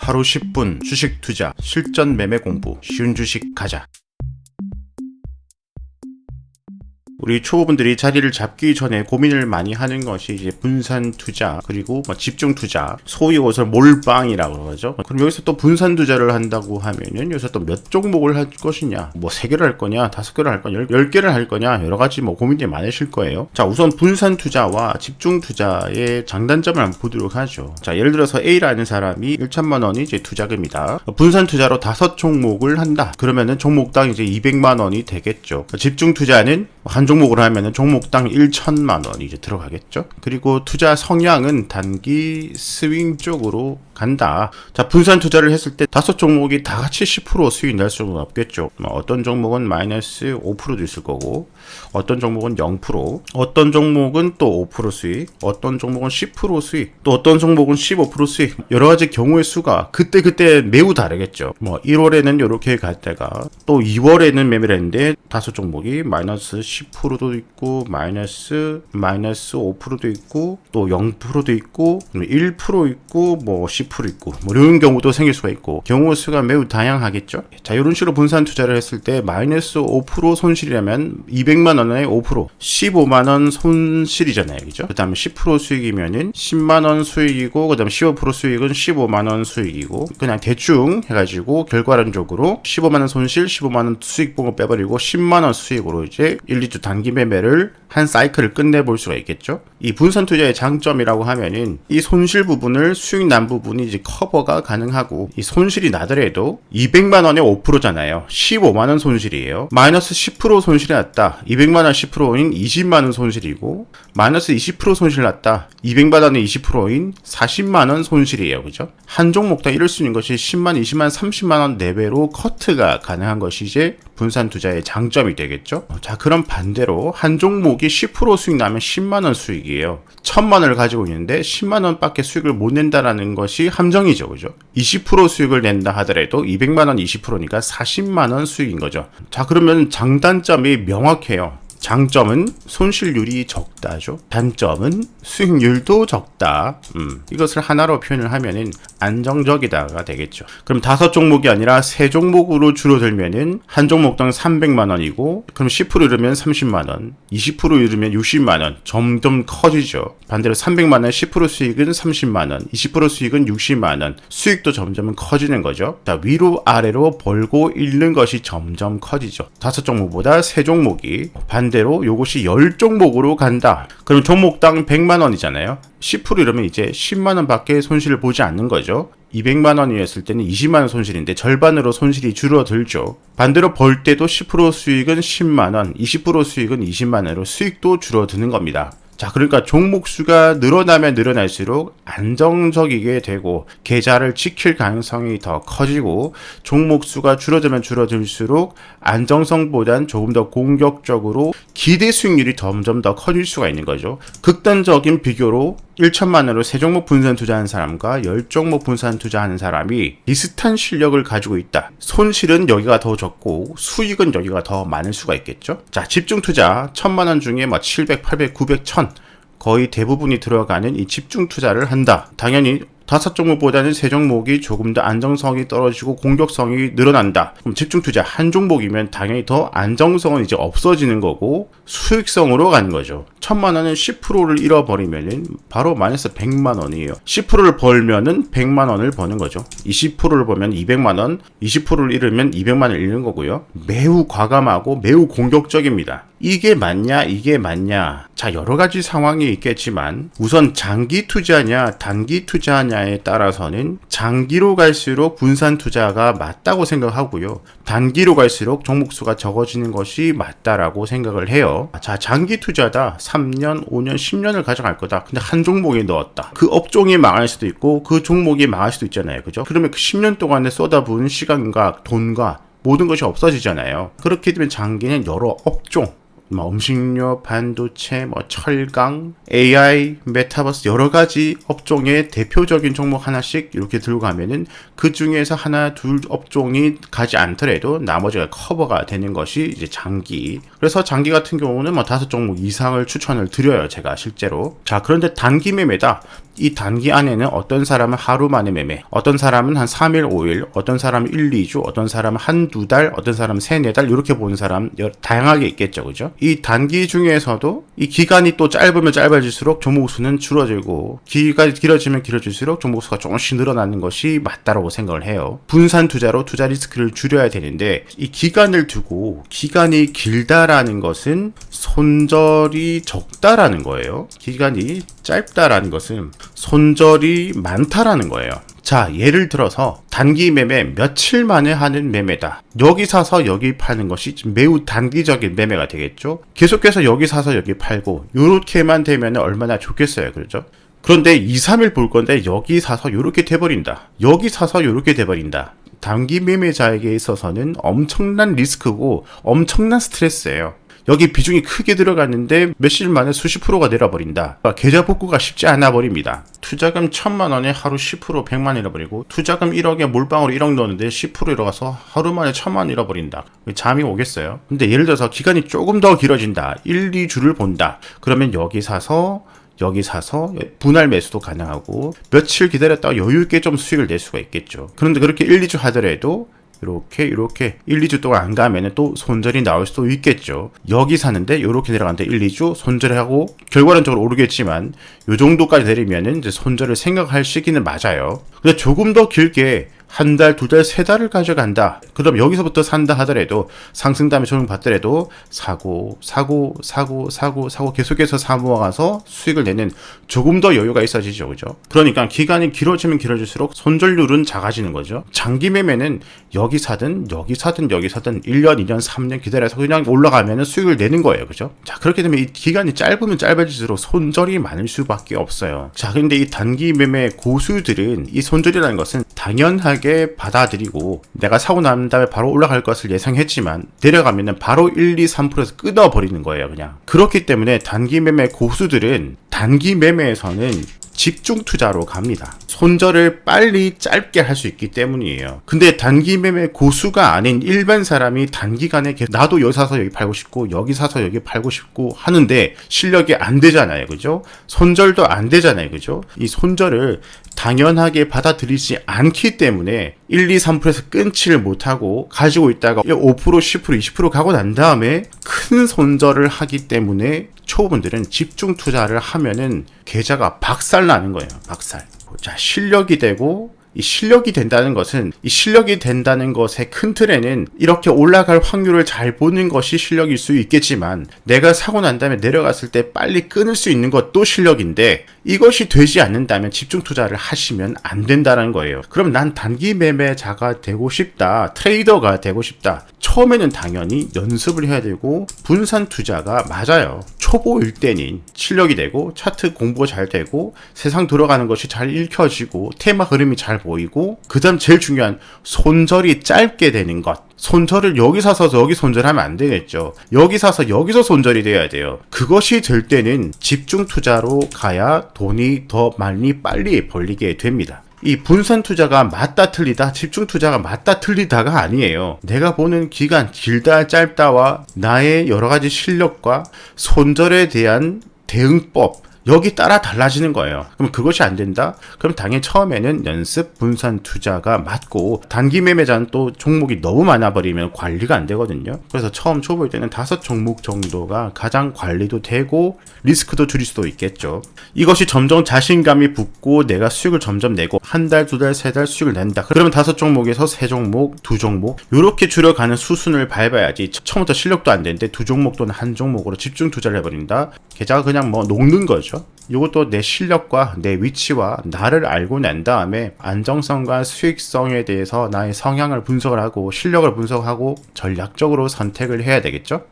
하루 10분 주식 투자 실전 매매 공부 쉬운 주식 가자. 우리 초보분들이 자리를 잡기 전에 고민을 많이 하는 것이 이제 분산 투자 그리고 집중 투자, 소위 여기서 몰빵이라고 그러죠. 그럼 여기서 또 분산 투자를 한다고 하면은 여기서 또 몇 종목을 할 것이냐, 뭐 3개를 할 거냐, 5개를 할 거냐, 10개를 할 거냐, 여러 가지 고민들이 많으실 거예요. 자, 우선 분산 투자와 집중 투자의 장단점을 한번 보도록 하죠. 자, 예를 들어서 A라는 사람이 1천만 원이 이제 투자금이다. 분산 투자로 5종목을 한다. 그러면은 종목당 이제 200만 원이 되겠죠. 집중 투자는 한 종목으로 하면은 종목당 1천만 원이 이제 들어가겠죠. 그리고 투자 성향은 단기 스윙 쪽으로 간다. 자, 분산 투자를 했을 때 5종목이 다 같이 10% 수익 날 수는 없겠죠. 어떤 종목은 마이너스 5%도 있을 거고, 어떤 종목은 0%, 어떤 종목은 또 5% 수익, 어떤 종목은 10% 수익, 또 어떤 종목은 15% 수익. 여러 가지 경우의 수가 그때 매우 다르겠죠. 1월에는 이렇게 갔다가 또 2월에는 매매를 했는데 5종목이 마이너스 10%도 있고, 마이너스 5%도 있고, 또 0%도 있고, 1% 있고, 10% 있고, 이런 경우도 생길 수가 있고, 경우 수가 매우 다양하겠죠. 자, 이런 식으로 분산 투자를 했을 때 마이너스 5% 손실이라면 200만 원의 5%, 15만 원 손실이잖아요. 그죠? 그 다음에 10% 수익이면은 10만 원 수익이고, 그 다음에 15% 수익은 15만 원 수익이고, 그냥 대충 해가지고 결과론적으로 15만 원 손실, 15만 원 수익 보고 빼버리고 10만 원 수익으로 이제 1, 2주 단기 매매를 한 사이클을 끝내볼 수가 있겠죠. 이 분산 투자의 장점이라고 하면은 이 손실 부분을 수익 난 부분이 이제 커버가 가능하고, 이 손실이 나더라도 200만 원의 5%잖아요. 15만 원 손실이에요. 마이너스 10% 손실이 났다. 200만 원 10%인 20만 원 손실이고, 마이너스 20% 손실 났다. 200만 원의 20%인 40만 원 손실이에요. 그죠? 한 종목당 이럴 수 있는 것이 10만, 20만, 30만 원 내외로 커트가 가능한 것이 이제 분산 투자의 장점이 되겠죠. 자, 그럼 반대로 한 종목이 10% 수익 나면 10만 원 수익이에요. 1000만 원을 가지고 있는데 10만 원밖에 수익을 못 낸다라는 것이 함정이죠. 그죠? 20% 수익을 낸다 하더라도 200만 원 20%니까 40만 원 수익인 거죠. 자, 그러면 장단점이 명확해요. 장점은 손실률이 적다죠. 단점은 수익률도 적다. 이것을 하나로 표현을 하면은 안정적이다가 되겠죠. 그럼 5종목이 아니라 3종목으로 줄어들면은 한 종목당 300만 원이고, 그럼 10% 이르면 30만 원, 20% 이르면 60만 원, 점점 커지죠. 반대로 300만 원 10% 수익은 30만 원, 20% 수익은 60만 원, 수익도 점점 커지는 거죠. 자, 위로 아래로 벌고 잃는 것이 점점 커지죠. 5종목보다 3종목이 반대로 요것이 10종목으로 간다. 그럼 종목당 100만 원이잖아요. 10% 이러면 이제 10만 원 밖에 손실을 보지 않는 거죠. 200만 원이었을 때는 20만 원 손실인데 절반으로 손실이 줄어들죠. 반대로 벌 때도 10% 수익은 10만 원, 20% 수익은 20만 원으로 수익도 줄어드는 겁니다. 자, 그러니까 종목 수가 늘어나면 늘어날수록 안정적이게 되고 계좌를 지킬 가능성이 더 커지고, 종목 수가 줄어들면 줄어들수록 안정성보단 조금 더 공격적으로 기대 수익률이 점점 더 커질 수가 있는 거죠. 극단적인 비교로 1천만 원으로 3종목 분산 투자하는 사람과 10종목 분산 투자하는 사람이 비슷한 실력을 가지고 있다. 손실은 여기가 더 적고 수익은 여기가 더 많을 수가 있겠죠. 자, 집중 투자 1000만 원 중에 700, 800, 900, 1000 거의 대부분이 들어가는 이 집중 투자를 한다. 당연히 5종목보다는 3종목이 조금 더 안정성이 떨어지고 공격성이 늘어난다. 그럼 집중 투자 한 종목이면 당연히 더 안정성은 이제 없어지는 거고 수익성으로 가는 거죠. 1000만 원은 10%를 잃어버리면은 바로 마이너스 100만 원이에요. 10%를 벌면은 100만 원을 버는 거죠. 20%를 보면 200만 원, 20%를 잃으면 200만 원을 잃는 거고요. 매우 과감하고 매우 공격적입니다. 이게 맞냐, 이게 맞냐. 자, 여러 가지 상황이 있겠지만 우선 장기 투자냐, 단기 투자냐에 따라서는 장기로 갈수록 분산 투자가 맞다고 생각하고요. 단기로 갈수록 종목 수가 적어지는 것이 맞다라고 생각을 해요. 자, 장기 투자다. 3년, 5년, 10년을 가져갈 거다. 근데 한 종목에 넣었다. 그 업종이 망할 수도 있고 그 종목이 망할 수도 있잖아요. 그죠? 그러면 그 10년 동안에 쏟아부은 시간과 돈과 모든 것이 없어지잖아요. 그렇게 되면 장기는 여러 업종, 음식료, 반도체, 철강, AI, 메타버스 여러 가지 업종의 대표적인 종목 하나씩 이렇게 들고 가면은 그 중에서 하나, 둘 업종이 가지 않더라도 나머지가 커버가 되는 것이 이제 장기. 그래서 장기 같은 경우는 5종목 이상을 추천을 드려요, 제가 실제로. 자, 그런데 단기 매매다. 이 단기 안에는 어떤 사람은 하루 만에 매매, 어떤 사람은 한 3일, 5일, 어떤 사람은 1, 2주, 어떤 사람은 한두 달, 어떤 사람은 3, 4달 이렇게 보는 사람 다양하게 있겠죠. 그죠? 이 단기 중에서도 이 기간이 또 짧으면 짧아질수록 종목 수는 줄어들고 기간이 길어지면 길어질수록 종목 수가 조금씩 늘어나는 것이 맞다라고 생각을 해요. 분산 투자로 투자 리스크를 줄여야 되는데 이 기간을 두고 기간이 길다라는 것은 손절이 적다라는 거예요. 기간이 짧다라는 것은 손절이 많다라는 거예요. 자, 예를 들어서 단기 매매 며칠 만에 하는 매매다. 여기 사서 여기 파는 것이 매우 단기적인 매매가 되겠죠. 계속해서 여기 사서 여기 팔고 요렇게만 되면 얼마나 좋겠어요. 그렇죠? 그런데 2, 3일 볼 건데 여기 사서 요렇게 돼버린다. 여기 사서 요렇게 돼버린다. 단기 매매자에게 있어서는 엄청난 리스크고 엄청난 스트레스예요. 여기 비중이 크게 들어갔는데 며칠 만에 수십 프로가 내려버린다. 계좌 복구가 쉽지 않아 버립니다. 투자금 1,000만 원에 하루 10% 100만 잃어버리고 투자금 1억에 몰빵으로 1억 넣었는데 10% 잃어가서 하루 만에 1,000만 원 잃어버린다. 잠이 오겠어요? 근데 예를 들어서 기간이 조금 더 길어진다. 1, 2주를 본다. 그러면 여기 사서 분할 매수도 가능하고 며칠 기다렸다가 여유있게 좀 수익을 낼 수가 있겠죠. 그런데 그렇게 1, 2주 하더라도 이렇게 1, 2주 동안 안 가면은 또 손절이 나올 수도 있겠죠. 여기 사는데 이렇게 내려가는데 1, 2주 손절하고 결과론적으로 오르겠지만 요 정도까지 내리면은 이제 손절을 생각할 시기는 맞아요. 근데 조금 더 길게 한 달, 두 달, 세 달을 가져간다. 그럼 여기서부터 산다 하더라도 상승 다음에 조정 받더라도 사고 계속해서 사모아가서 수익을 내는 조금 더 여유가 있어지죠. 그죠? 그러니까 기간이 길어지면 길어질수록 손절률은 작아지는 거죠. 장기 매매는 여기 사든 1년, 2년, 3년 기다려서 그냥 올라가면 수익을 내는 거예요. 그죠? 자, 그렇게 되면 이 기간이 짧으면 짧아질수록 손절이 많을 수밖에 없어요. 자, 근데 이 단기 매매 고수들은 이 손절이라는 것은 당연하게 받아들이고 내가 사고 난 다음에 바로 올라갈 것을 예상했지만 내려가면은 바로 1, 2, 3%에서 끊어버리는 거예요. 그냥. 그렇기 때문에 단기 매매 고수들은 단기 매매에서는 집중 투자로 갑니다. 손절을 빨리 짧게 할 수 있기 때문이에요. 근데 단기 매매 고수가 아닌 일반 사람이 단기간에 나도 여기 사서 여기 팔고 싶고 여기 사서 여기 팔고 싶고 하는데 실력이 안 되잖아요. 그죠? 손절도 안 되잖아요. 그죠? 이 손절을 당연하게 받아들이지 않기 때문에 1, 2, 3%에서 끊지를 못하고 가지고 있다가 5%, 10%, 20% 가고 난 다음에 큰 손절을 하기 때문에 초보분들은 집중 투자를 하면은 계좌가 박살나는 거예요. 박살. 자, 실력이 되고 이 실력이 된다는 것은 이 실력이 된다는 것의 큰 틀에는 이렇게 올라갈 확률을 잘 보는 것이 실력일 수 있겠지만 내가 사고 난 다음에 내려갔을 때 빨리 끊을 수 있는 것도 실력인데 이것이 되지 않는다면 집중 투자를 하시면 안 된다는 거예요. 그럼 난 단기 매매자가 되고 싶다. 트레이더가 되고 싶다. 처음에는 당연히 연습을 해야 되고 분산 투자가 맞아요. 초보일 때는 실력이 되고 차트 공부가 잘 되고 세상 돌아가는 것이 잘 읽혀지고 테마 흐름이 잘 보이고 그 다음 제일 중요한 손절이 짧게 되는 것. 손절을 여기 사서 여기 손절하면 안 되겠죠. 여기 사서 여기서 손절이 돼야 돼요. 그것이 될 때는 집중 투자로 가야 돈이 더 많이 빨리 벌리게 됩니다. 이 분산 투자가 맞다 틀리다, 집중 투자가 맞다 틀리다가 아니에요. 내가 보는 기간 길다 짧다와 나의 여러 가지 실력과 손절에 대한 대응법 여기 따라 달라지는 거예요. 그럼 그것이 안 된다? 그럼 당연히 처음에는 연습 분산 투자가 맞고 단기 매매자는 또 종목이 너무 많아버리면 관리가 안 되거든요. 그래서 처음 초보일 때는 5종목 정도가 가장 관리도 되고 리스크도 줄일 수도 있겠죠. 이것이 점점 자신감이 붙고 내가 수익을 점점 내고 한 달, 두 달, 세 달 수익을 낸다. 그러면 5종목에서 3종목, 2종목 이렇게 줄여가는 수순을 밟아야지 처음부터 실력도 안 되는데 2종목 또는 1종목으로 집중 투자를 해버린다. 계좌가 그냥 뭐 녹는 거죠. 이것도 내 실력과 내 위치와 나를 알고 난 다음에 안정성과 수익성에 대해서 나의 성향을 분석을 하고 실력을 분석하고 전략적으로 선택을 해야 되겠죠.